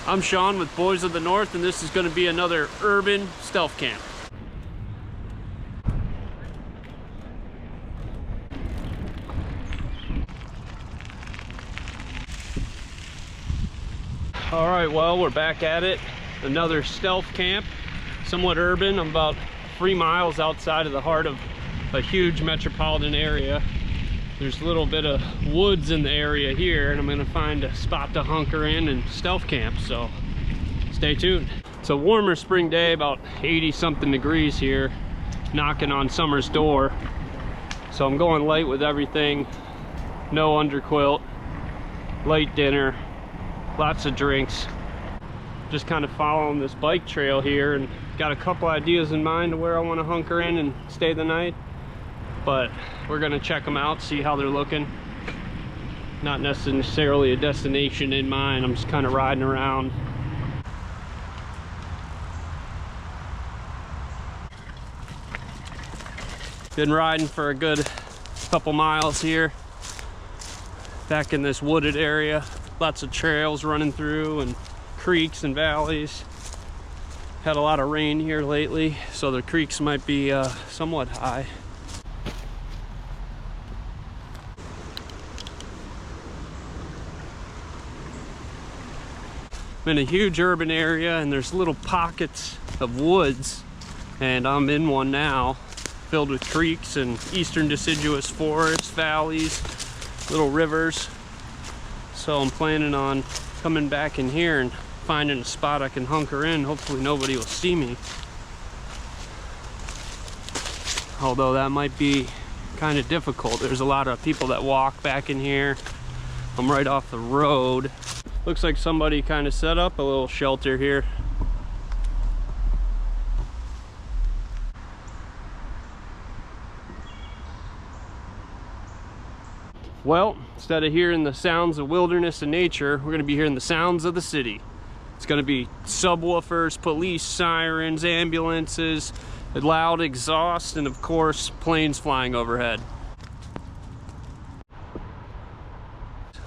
I'm Sean with Boys of the North, and this is going to be another urban stealth camp. All right, well, we're back at it. Another stealth camp, somewhat urban. I'm about 3 miles outside of the heart of a huge metropolitan area. There's a little bit of woods in the area here, and I'm gonna find a spot to hunker in and stealth camp, so stay tuned. It's a warmer spring day, about 80 something degrees here, knocking on summer's door. So I'm going light with everything. No underquilt, light dinner, lots of drinks. Just kind of following this bike trail here, and got a couple ideas in mind of where I want to hunker in and stay the night. But we're gonna check them out, see how they're looking. Not necessarily a destination in mind. I'm just kind of riding around. Been riding for a good couple miles here. Back in this wooded area. Lots of trails running through and creeks and valleys. Had a lot of rain here lately, so the creeks might be somewhat high. I'm in a huge urban area, and there's little pockets of woods, and I'm in one now, filled with creeks and eastern deciduous forests, valleys, little rivers. So I'm planning on coming back in here and finding a spot I can hunker in. Hopefully nobody will see me, although that might be kind of difficult. There's a lot of people that walk back in here. I'm right off the road. Looks like somebody kind of set up a little shelter here. Well, instead of hearing the sounds of wilderness and nature, we're gonna be hearing the sounds of the city. It's gonna be subwoofers, police sirens, ambulances, loud exhaust, and of course, planes flying overhead.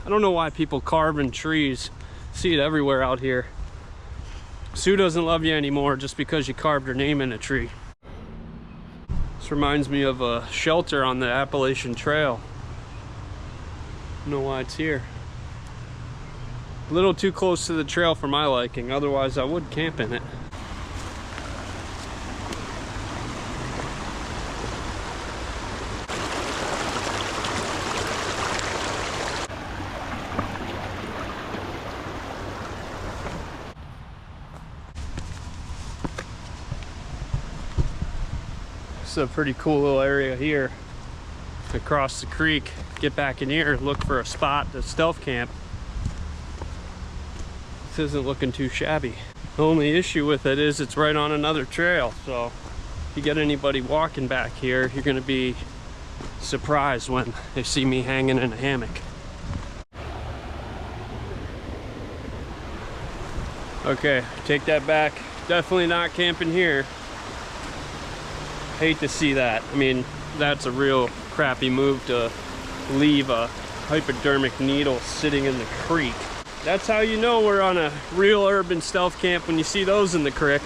I don't know why people carve in trees. See it everywhere out here. Sue doesn't love you anymore just because you carved her name in a tree. This reminds me of a shelter on the Appalachian Trail. I don't know why it's here. A little too close to the trail for my liking, otherwise I would camp in it. It's a pretty cool little area here. Across the creek, get back in here, look for a spot to stealth camp. This isn't looking too shabby. The only issue with it is it's right on another trail, so if you get anybody walking back here, you're gonna be surprised when they see me hanging in a hammock. Okay, take that back. Definitely not camping here. Hate to see that. I mean, that's a real crappy move to leave a hypodermic needle sitting in the creek. That's how you know we're on a real urban stealth camp, when you see those in the creek.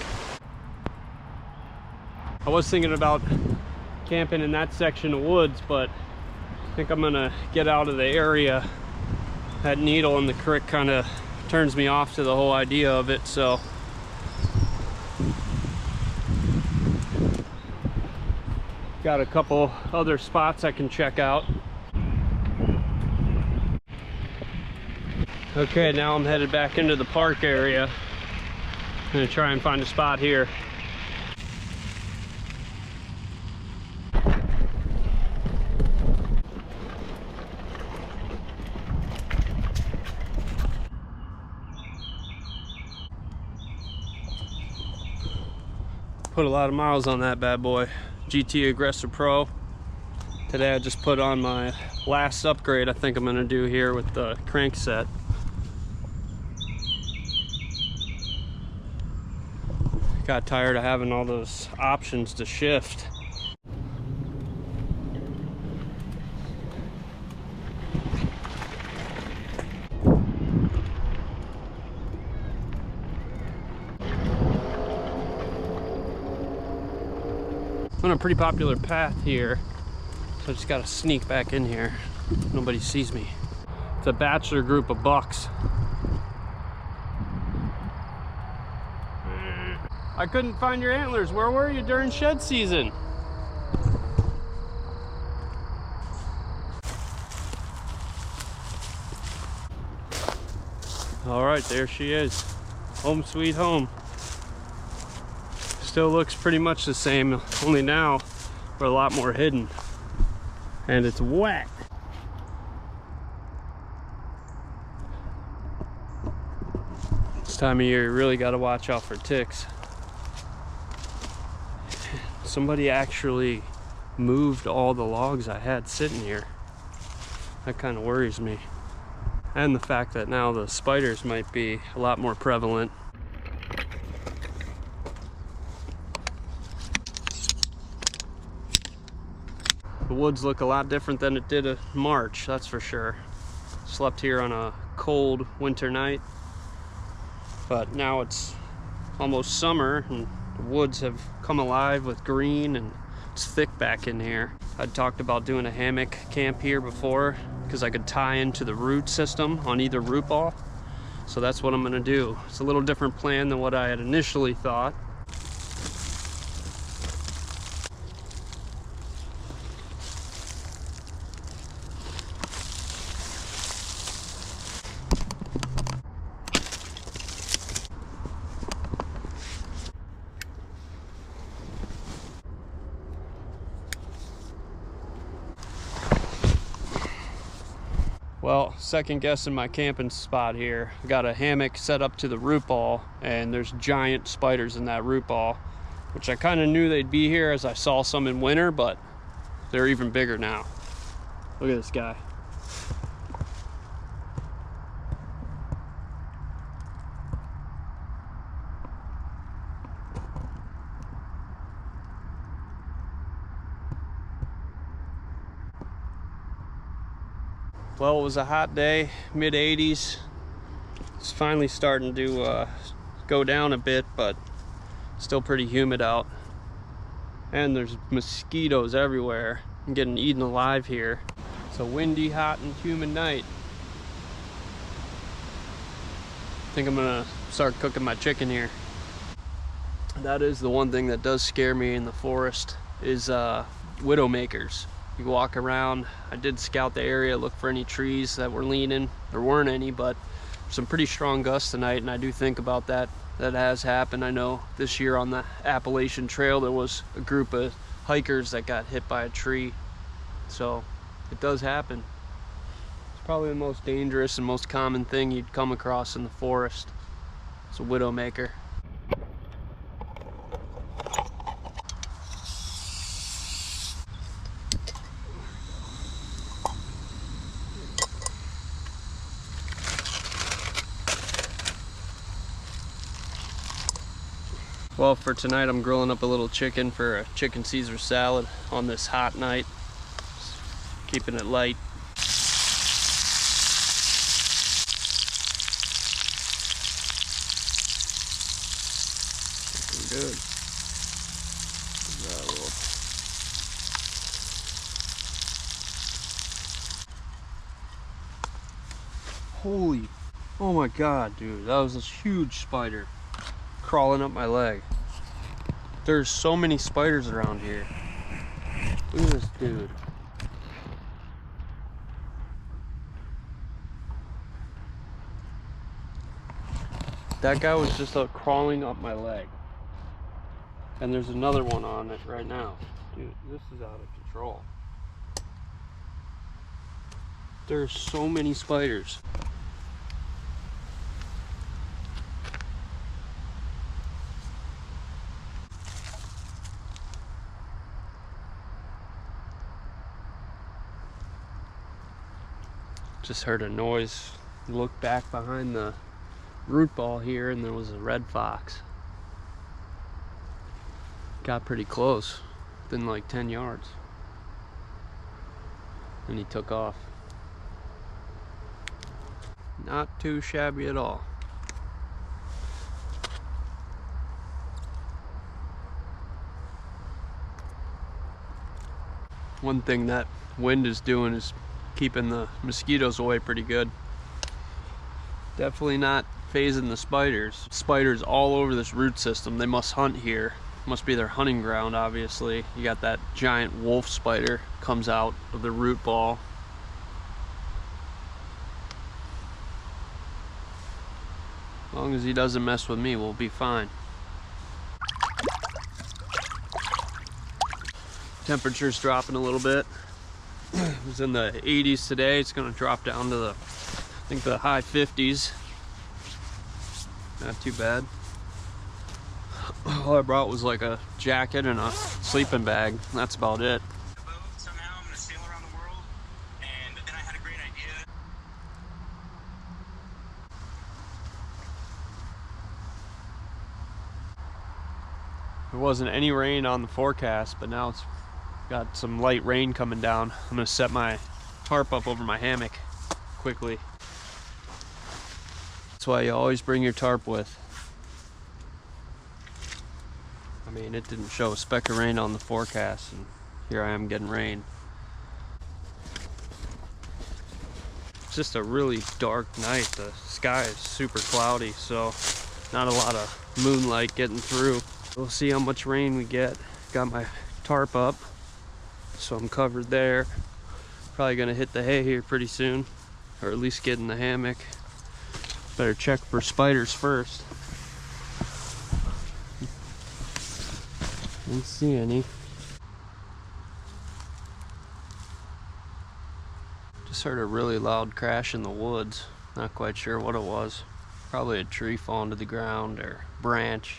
I was thinking about camping in that section of woods, but I think I'm gonna get out of the area. That needle in the creek kind of turns me off to the whole idea of it, so. Got a couple other spots I can check out. Okay, now I'm headed back into the park area. I'm gonna try and find a spot here. Put a lot of miles on that bad boy. GT Aggressor Pro. Today I just put on my last upgrade I think I'm gonna do here with the crank set. Got tired of having all those options to shift. on a pretty popular path here, so I just gotta sneak back in here. Nobody sees me. It's a bachelor group of bucks. I couldn't find your antlers. Where were you during shed season? All right, there she is. Home sweet home. Still looks pretty much the same, only now we're a lot more hidden. And it's wet. This time of year, you really got to watch out for ticks. Somebody actually moved all the logs I had sitting here. That kind of worries me. And the fact that now the spiders might be a lot more prevalent. The woods look a lot different than it did in March, that's for sure. Slept here on a cold winter night, but now it's almost summer and the woods have come alive with green and it's thick back in here. I'd talked about doing a hammock camp here before because I could tie into the root system on either root ball. So that's what I'm gonna do. It's a little different plan than what I had initially thought. Well, second guessing my camping spot here. I got a hammock set up to the root ball and there's giant spiders in that root ball, which I kind of knew they'd be here as I saw some in winter, but they're even bigger now. Look at this guy. Well, it was a hot day, mid 80s. It's finally starting to go down a bit, but still pretty humid out. And there's mosquitoes everywhere. I'm getting eaten alive here. It's a windy, hot, and humid night. I think I'm gonna start cooking my chicken here. That is the one thing that does scare me in the forest is widowmakers. You walk around. I did scout the area, look for any trees that were leaning. There weren't any, but some pretty strong gusts tonight, and I do think about that. That has happened. I know this year on the Appalachian Trail there was a group of hikers that got hit by a tree. So it does happen. It's probably the most dangerous and most common thing you'd come across in the forest. It's a widowmaker. Well, for tonight I'm grilling up a little chicken for a chicken Caesar salad on this hot night. Just keeping it light. Looking good. Holy, oh my god, dude, that was this huge spider crawling up my leg. There's so many spiders around here. Look at this dude. That guy was just crawling up my leg. And there's another one on it right now. Dude, this is out of control. There's so many spiders. Just heard a noise. Looked back behind the root ball here and there was a red fox. Got pretty close, within like 10 yards. And he took off. Not too shabby at all. One thing that wind is doing is keeping the mosquitoes away pretty good. Definitely not phasing the spiders. Spiders all over this root system. They must hunt here. Must be their hunting ground, obviously. You got that giant wolf spider comes out of the root ball. As long as he doesn't mess with me, we'll be fine. Temperature's dropping a little bit. It was in the 80s today. It's gonna drop down to the, I think, the high 50s. Not too bad. All I brought was like a jacket and a sleeping bag. That's about it. Somehow I'm gonna sail around the world, and then I had a great idea. There wasn't any rain on the forecast, but now it's got some light rain coming down. I'm gonna set my tarp up over my hammock quickly. That's why you always bring your tarp with. I mean, it didn't show a speck of rain on the forecast, and here I am getting rain. It's just a really dark night. The sky is super cloudy, so not a lot of moonlight getting through. We'll see how much rain we get. Got my tarp up, so I'm covered there. Probably gonna hit the hay here pretty soon, or at least get in the hammock. Better check for spiders first. Didn't see any. Just heard a really loud crash in the woods. Not quite sure what it was. Probably a tree falling to the ground or branch.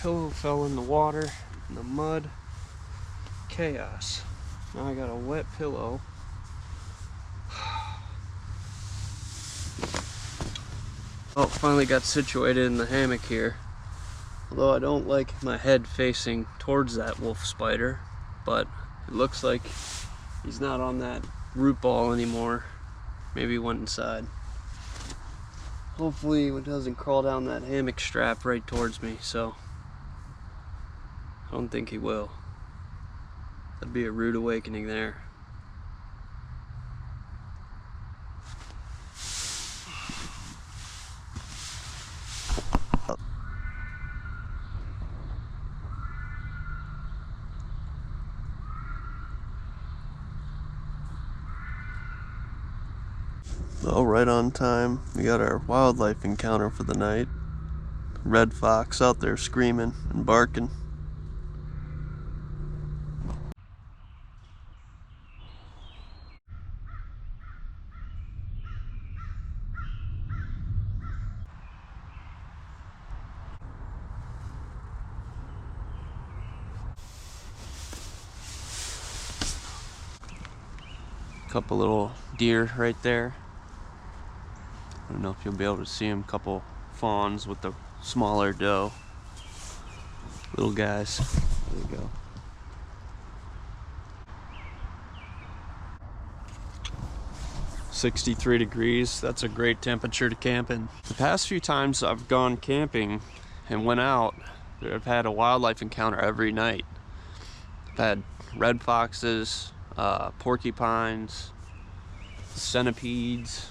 Pillow fell in the water, in the mud. Chaos. Now I got a wet pillow. Oh, finally got situated in the hammock here. Although I don't like my head facing towards that wolf spider, but it looks like he's not on that root ball anymore. Maybe he went inside. Hopefully it doesn't crawl down that hammock strap right towards me, so I don't think he will. That'd be a rude awakening there. Well, right on time. We got our wildlife encounter for the night. Red fox out there screaming and barking. Couple little deer right there. I don't know if you'll be able to see them. Couple fawns with the smaller doe. Little guys. There you go. "63 degrees. That's a great temperature to camp in. The past few times I've gone camping and went out, I've had a wildlife encounter every night. I've had red foxes, porcupines, centipedes,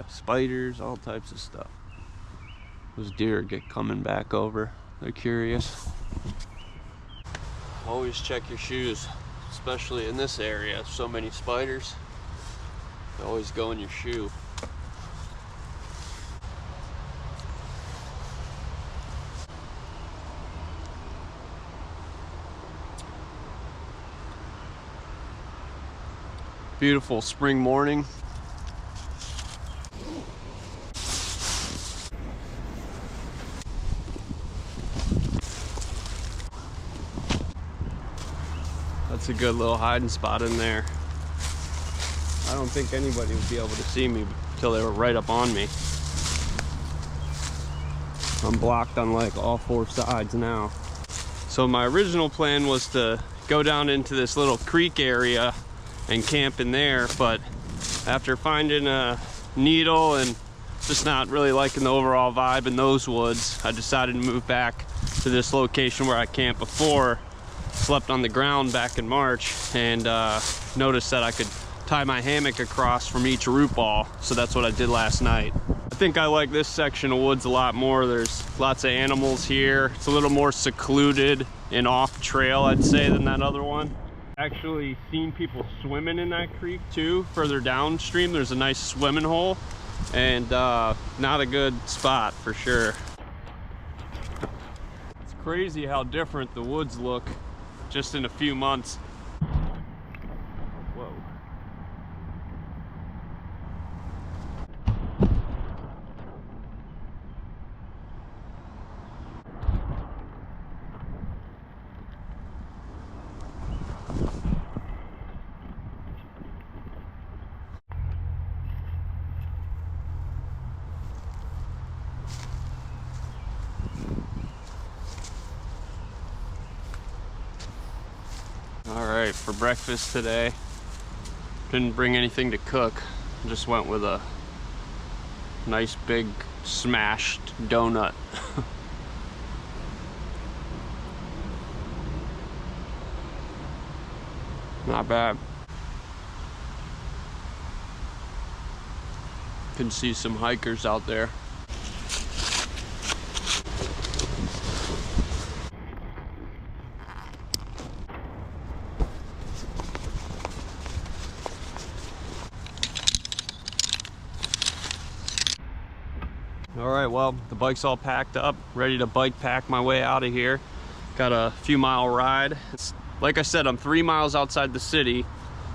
spiders, all types of stuff. Those deer get coming back over. They're curious. Always check your shoes, especially in this area. So many spiders. They always go in your shoe. Beautiful spring morning. That's a good little hiding spot in there. I don't think anybody would be able to see me until they were right up on me. I'm blocked on like all four sides now. So my original plan was to go down into this little creek area and camp in there, but after finding a needle and just not really liking the overall vibe in those woods. I decided to move back to this location where I camped before. Slept on the ground back in March, and noticed that I could tie my hammock across from each root ball, so that's what I did last night. I think I like this section of woods a lot more. There's lots of animals here. It's a little more secluded and off trail, I'd say, than that other one. Actually seen people swimming in that creek too. Further downstream there's a nice swimming hole, and not a good spot for sure. It's crazy how different the woods look just in a few months. Whoa. All right, for breakfast today, didn't bring anything to cook. Just went with a nice big smashed donut. Not bad. Can see some hikers out there. All right, well, the bike's all packed up, ready to bike pack my way out of here. Got a few mile ride. It's, like I said, I'm 3 miles outside the city,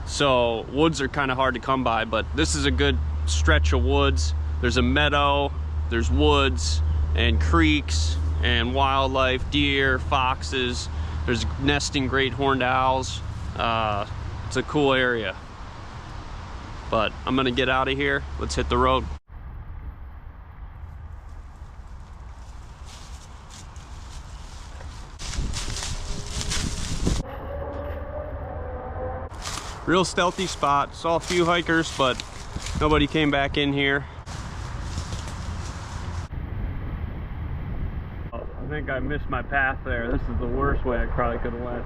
so woods are kind of hard to come by, but this is a good stretch of woods. There's a meadow, there's woods and creeks and wildlife, deer, foxes. There's nesting great horned owls. It's a cool area. But I'm gonna get out of here. Let's hit the road. Real stealthy spot. Saw a few hikers, but nobody came back in here. I think I missed my path there. This is the worst way I probably could have went.